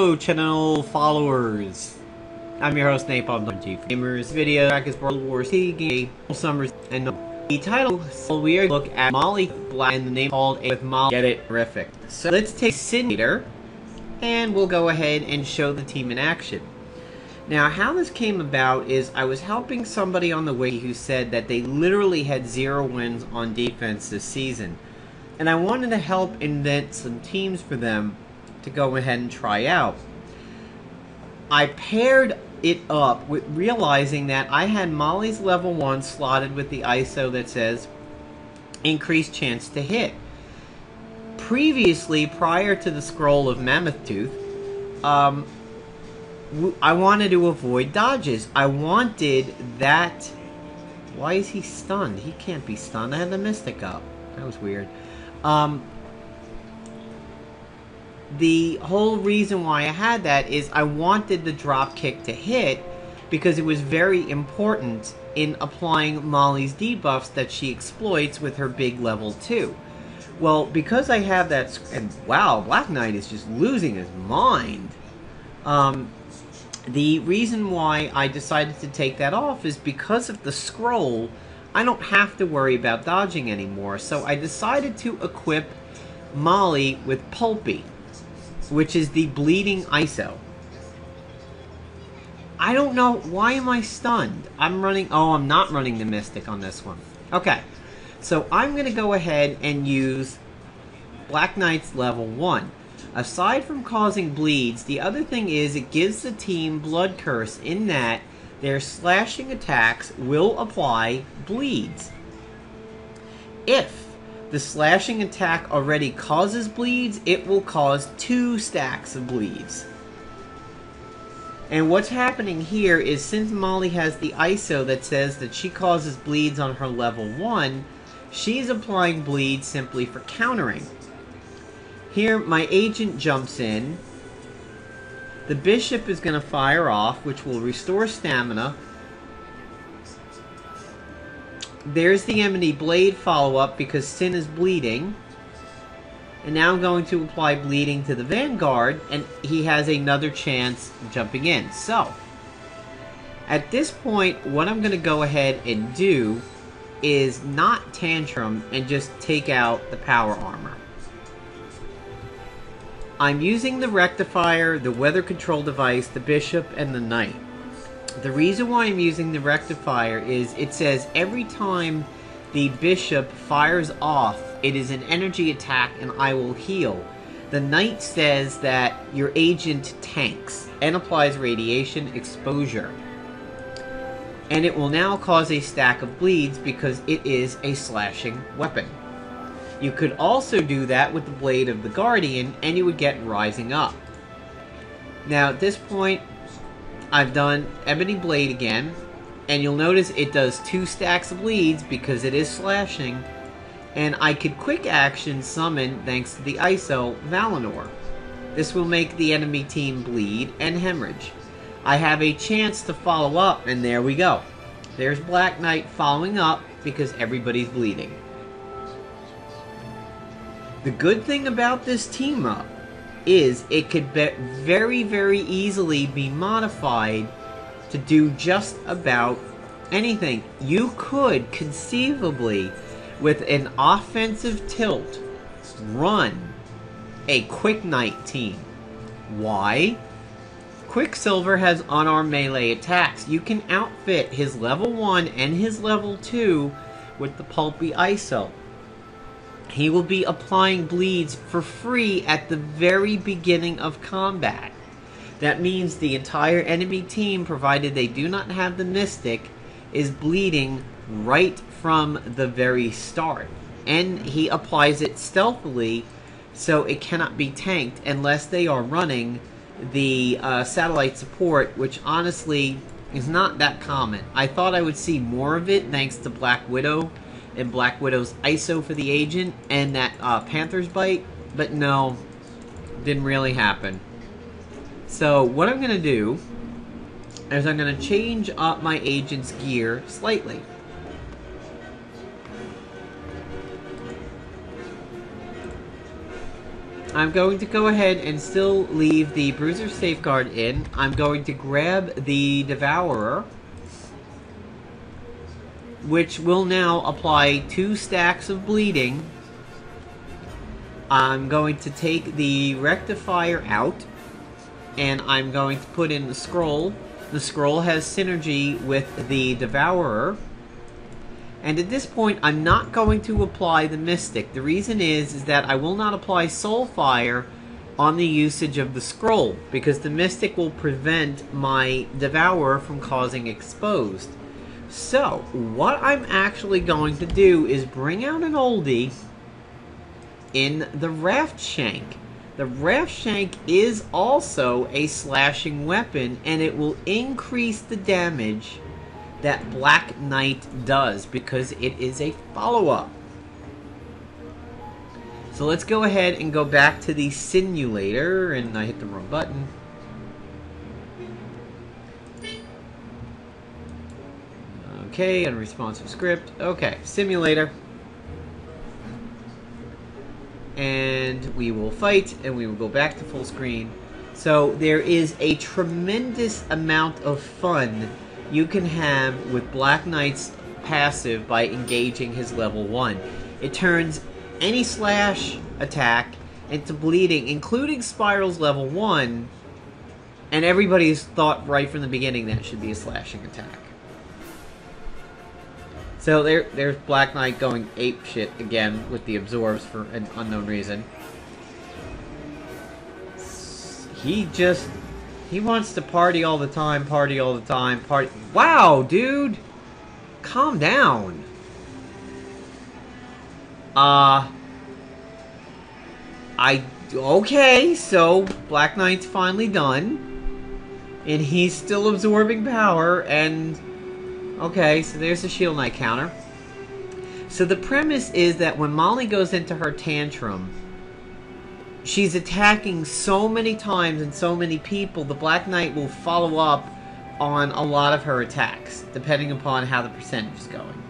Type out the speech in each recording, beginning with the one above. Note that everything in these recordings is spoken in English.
Hello channel followers, I'm your host Napalm G Gamers. Video track is World War C game Summers and the title, so we are look at Molly Black and the name called with Molly. Get it? Terrific. So let's take Simulator and we'll go ahead and show the team in action. Now how this came about is I was helping somebody on the wiki who said that they literally had 0 wins on defense this season. And I wanted to help invent some teams for them to go ahead and try out. I paired it up with realizing that I had Molly's level 1 slotted with the ISO that says increased chance to hit. Previously, prior to the scroll of Mammoth Tooth, I wanted to avoid dodges. I wanted that... Why is he stunned? He can't be stunned. I had the Mystic up. That was weird. The whole reason why I had that is I wanted the drop kick to hit because it was very important in applying Molly's debuffs that she exploits with her big level 2. Well, because I have that, and wow, Black Knight is just losing his mind. The reason why I decided to take that off is because of the scroll. I don't have to worry about dodging anymore, so I decided to equip Molly with Pulpy, which is the bleeding ISO. I don't know, why am I stunned? I'm not running the Mystic on this one. Okay, so I'm going to go ahead and use Black Knight's level 1. Aside from causing bleeds, the other thing is it gives the team Blood Curse in that their slashing attacks will apply bleeds. If the slashing attack already causes bleeds, it will cause 2 stacks of bleeds. And what's happening here is since Molly has the ISO that says that she causes bleeds on her level 1, she's applying bleeds simply for countering. Here my agent jumps in. The bishop is going to fire off, which will restore stamina. There's the Enmity Blade follow-up because Sin is bleeding. And now I'm going to apply bleeding to the Vanguard, and he has another chance jumping in. So, at this point, what I'm going to go ahead and do is not Tantrum and just take out the power armor. I'm using the Rectifier, the Weather Control Device, the Bishop, and the Knight. The reason why I'm using the Rectifier is it says every time the Bishop fires off, it is an energy attack and I will heal. The Knight says that your agent tanks and applies radiation exposure. And it will now cause a stack of bleeds because it is a slashing weapon. You could also do that with the Blade of the Guardian and you would get Rising Up. Now at this point, I've done Ebony Blade again, and you'll notice it does 2 stacks of bleeds because it is slashing, and I could quick action summon, thanks to the ISO, Valinor. This will make the enemy team bleed and hemorrhage. I have a chance to follow up, and there we go. There's Black Knight following up because everybody's bleeding. The good thing about this team up is it could very, very easily be modified to do just about anything. You could conceivably, with an offensive tilt, run a Quick Knight team. Why? Quicksilver has unarmed melee attacks. You can outfit his level 1 and his level 2 with the Pulpy ISO. He will be applying bleeds for free at the very beginning of combat. That means the entire enemy team, provided they do not have the Mystic, is bleeding right from the very start. And he applies it stealthily, so it cannot be tanked unless they are running the satellite support, which honestly is not that common. I thought I would see more of it thanks to Black Widow and Black Widow's ISO for the agent and that Panther's Bite, but no, didn't really happen. So what I'm going to do is I'm going to change up my agent's gear slightly. I'm going to go ahead and still leave the Bruiser Safeguard in. I'm going to grab the Devourer, which will now apply 2 stacks of bleeding. I'm going to take the Rectifier out, and I'm going to put in the Scroll. The Scroll has synergy with the Devourer. And at this point, I'm not going to apply the Mystic. The reason is that I will not apply Soulfire on the usage of the Scroll, because the Mystic will prevent my Devourer from causing Exposed. So, what I'm actually going to do is bring out an oldie in the Raft Shank. The Raft Shank is also a slashing weapon, and it will increase the damage that Black Knight does, because it is a follow-up. So let's go ahead and go back to the simulator, and I hit the wrong button. Okay, unresponsive script. Okay, simulator. And we will fight, and we will go back to full screen. So there is a tremendous amount of fun you can have with Black Knight's passive by engaging his level 1. It turns any slash attack into bleeding, including Spiral's level 1, and everybody's thought right from the beginning that should be a slashing attack. So there's Black Knight going apeshit again with the absorbs for an unknown reason. He wants to party all the time, party. Wow, dude! Calm down. Okay, so Black Knight's finally done. And he's still absorbing power, and... Okay, so there's the Shield Knight counter. So the premise is that when Molly goes into her tantrum, she's attacking so many times and so many people, the Black Knight will follow up on a lot of her attacks, depending upon how the percentage is going.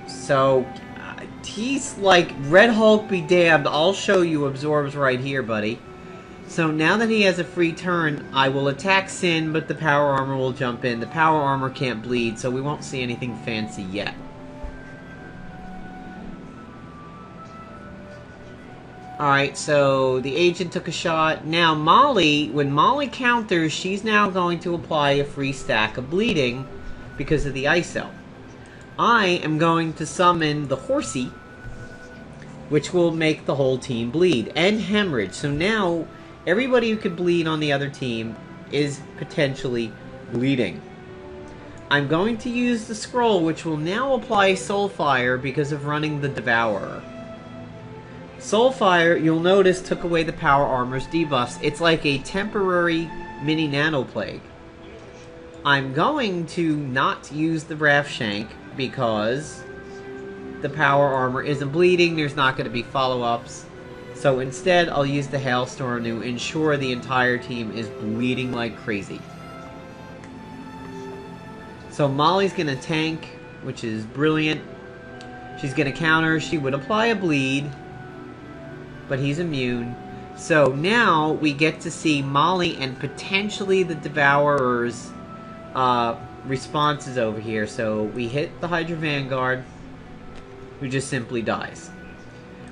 So, he's like, Red Hulk be damned, I'll show you absorbs right here, buddy. So now that he has a free turn, I will attack Sin, but the Power Armor will jump in. The Power Armor can't bleed, so we won't see anything fancy yet. Alright, so the agent took a shot. Now Molly, when Molly counters, she's now going to apply a free stack of bleeding because of the ISO. I am going to summon the Horsey, which will make the whole team bleed, and hemorrhage. So now, everybody who could bleed on the other team is potentially bleeding. I'm going to use the Scroll, which will now apply Soulfire because of running the Devourer. Soulfire, you'll notice, took away the Power Armor's debuffs. It's like a temporary mini Nano Plague. I'm going to not use the Raft Shank because the Power Armor isn't bleeding, there's not going to be follow-ups. So instead, I'll use the Hailstorm to ensure the entire team is bleeding like crazy. So Molly's going to tank, which is brilliant. She's going to counter. She would apply a bleed, but he's immune. So now we get to see Molly and potentially the Devourer's responses over here. So we hit the Hydra Vanguard, who just simply dies.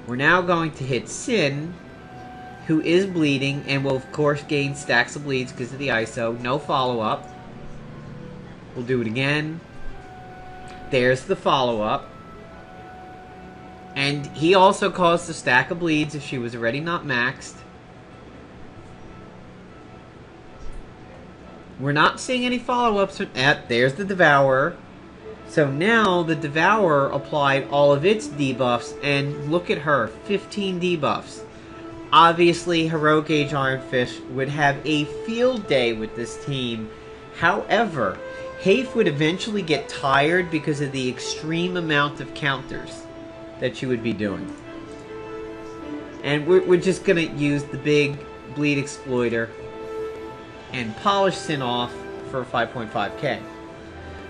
We're now going to hit Sin, who is bleeding, and will of course gain stacks of bleeds because of the ISO. No follow-up. We'll do it again. There's the follow-up. And he also caused a stack of bleeds if she was already not maxed. We're not seeing any follow-ups. There's the Devourer. So now the Devourer applied all of its debuffs, and look at her, 15 debuffs. Obviously, Heroic Age Iron Fist would have a field day with this team. However, HAIF would eventually get tired because of the extreme amount of counters that you would be doing. And we're just going to use the big Bleed Exploiter and polish Sin off for 5.5k.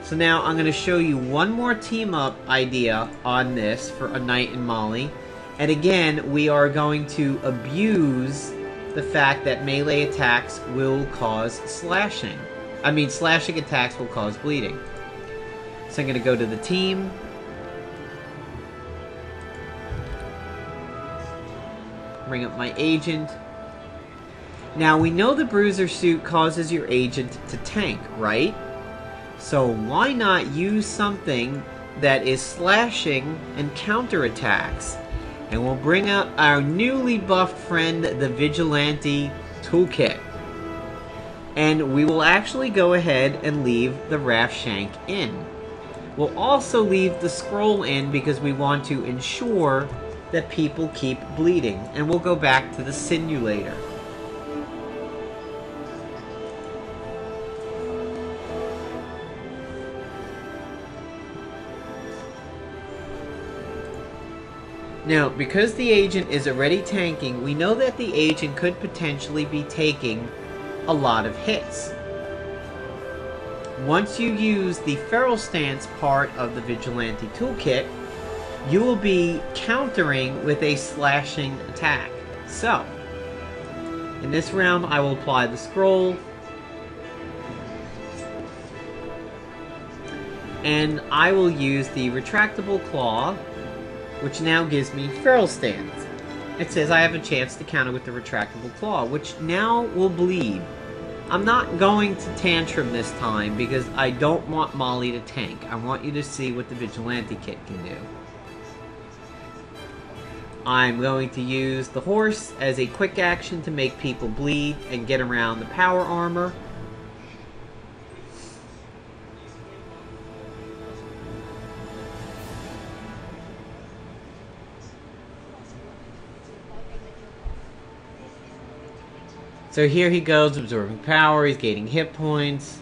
So now I'm going to show you one more team-up idea on this for a Knight and Molly. And again, we are going to abuse the fact that melee attacks will cause slashing. I mean, slashing attacks will cause bleeding. So I'm going to go to the team. Bring up my agent. Now, we know the bruiser suit causes your agent to tank, right? So why not use something that is slashing and counterattacks? And we'll bring up our newly buffed friend, the Vigilante Toolkit. And we will actually go ahead and leave the Rafshank in. We'll also leave the scroll in because we want to ensure that people keep bleeding. And we'll go back to the simulator. Now, because the agent is already tanking, we know that the agent could potentially be taking a lot of hits. Once you use the Feral Stance part of the Vigilante Toolkit, you will be countering with a slashing attack. So, in this round, I will apply the scroll. And I will use the Retractable Claw, which now gives me Feral Stance. It says I have a chance to counter with the Retractable Claw, which now will bleed. I'm not going to Tantrum this time because I don't want Molly to tank. I want you to see what the Vigilante Kit can do. I'm going to use the horse as a quick action to make people bleed and get around the power armor. So here he goes, absorbing power, he's gaining hit points,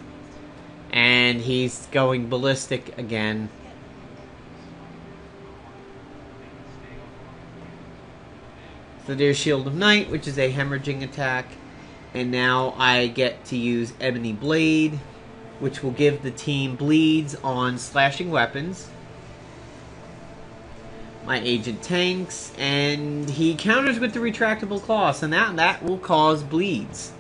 and he's going ballistic again. So there's Shield of Night, which is a hemorrhaging attack, and now I get to use Ebony Blade, which will give the team bleeds on slashing weapons. My agent tanks, and he counters with the Retractable Claw, so now that will cause bleeds.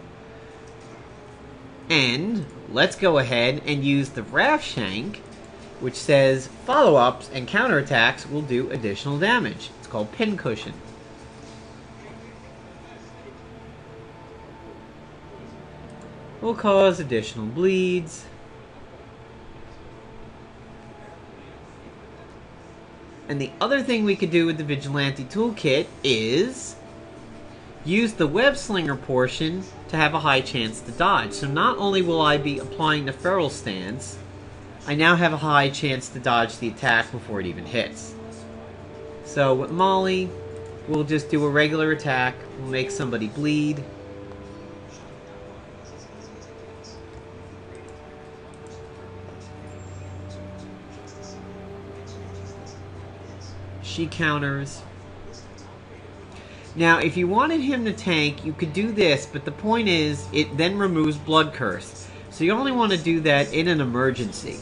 And let's go ahead and use the Rafshank, which says follow-ups and counterattacks will do additional damage. It's called Pincushion. Will cause additional bleeds. And the other thing we could do with the Vigilante Toolkit is use the Web Slinger portion to have a high chance to dodge. So not only will I be applying the Feral Stance, I now have a high chance to dodge the attack before it even hits. So with Molly, we'll just do a regular attack. We'll make somebody bleed. She counters. Now, if you wanted him to tank, you could do this, but the point is, it then removes Blood Curse. So you only want to do that in an emergency.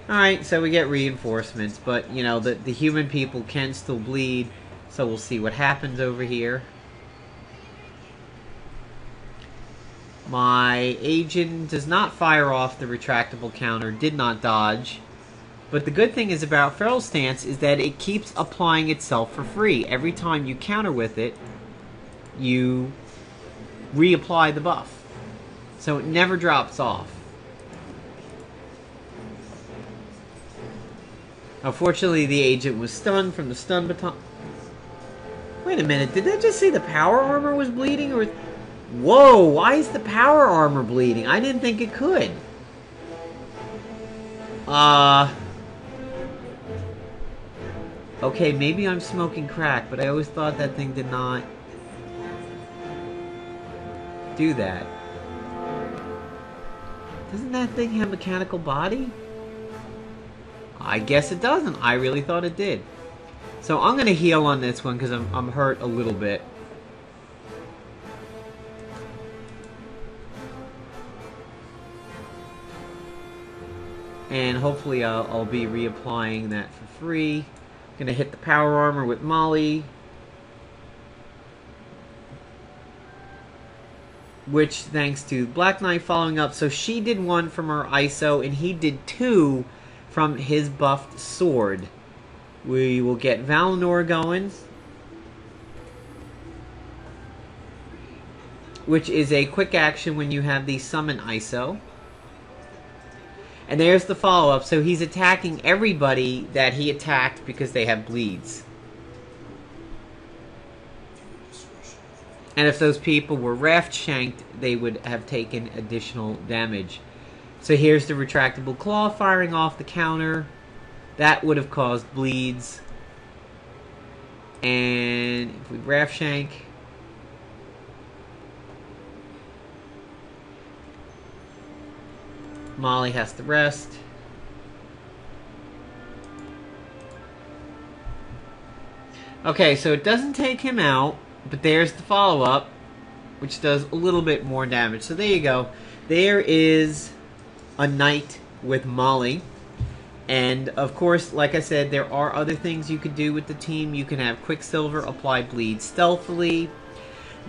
Alright, so we get reinforcements, but, you know, the human people can still bleed, so we'll see what happens over here. My agent does not fire off the retractable counter, did not dodge. But the good thing is about Feral Stance is that it keeps applying itself for free. Every time you counter with it, you reapply the buff. So it never drops off. Unfortunately, the agent was stunned from the stun baton. Wait a minute, did that just say the power armor was bleeding? Or... Whoa, why is the power armor bleeding? I didn't think it could. Okay, maybe I'm smoking crack, but I always thought that thing did not do that. Doesn't that thing have a mechanical body? I guess it doesn't. I really thought it did. So I'm going to heal on this one because I'm hurt a little bit. And hopefully I'll be reapplying that for free. Gonna hit the power armor with Molly, which thanks to Black Knight following up. So she did 1 from her ISO, and he did 2 from his buffed sword. We will get Valinor going, which is a quick action when you have the summon ISO. And there's the follow-up. So he's attacking everybody that he attacked because they have bleeds. And if those people were raft shanked, they would have taken additional damage. So here's the retractable claw firing off the counter. That would have caused bleeds. And if we raft shank, Molly has to rest. Okay, so it doesn't take him out. But there's the follow-up, which does a little bit more damage. So there you go. There is a knight with Molly. And, of course, like I said, there are other things you could do with the team. You can have Quicksilver apply bleeds stealthily.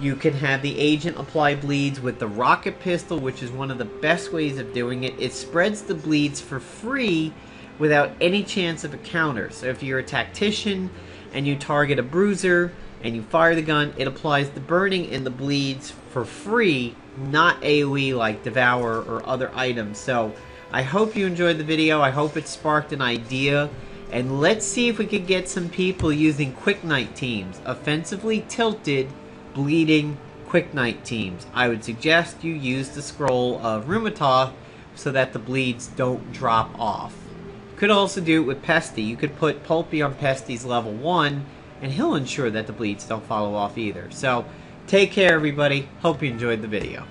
You can have the agent apply bleeds with the rocket pistol, which is one of the best ways of doing it. It spreads the bleeds for free without any chance of a counter. So if you're a tactician and you target a bruiser and you fire the gun, it applies the burning and the bleeds for free, not AoE like Devour or other items. So I hope you enjoyed the video. I hope it sparked an idea. And let's see if we could get some people using Quick Knight teams. Offensively tilted, bleeding Quick Knight teams. I would suggest you use the scroll of Rumatoth so that the bleeds don't drop off. You could also do it with Pesty. You could put Pulpy on Pesty's level 1, and he'll ensure that the bleeds don't follow off either. So, take care everybody. Hope you enjoyed the video.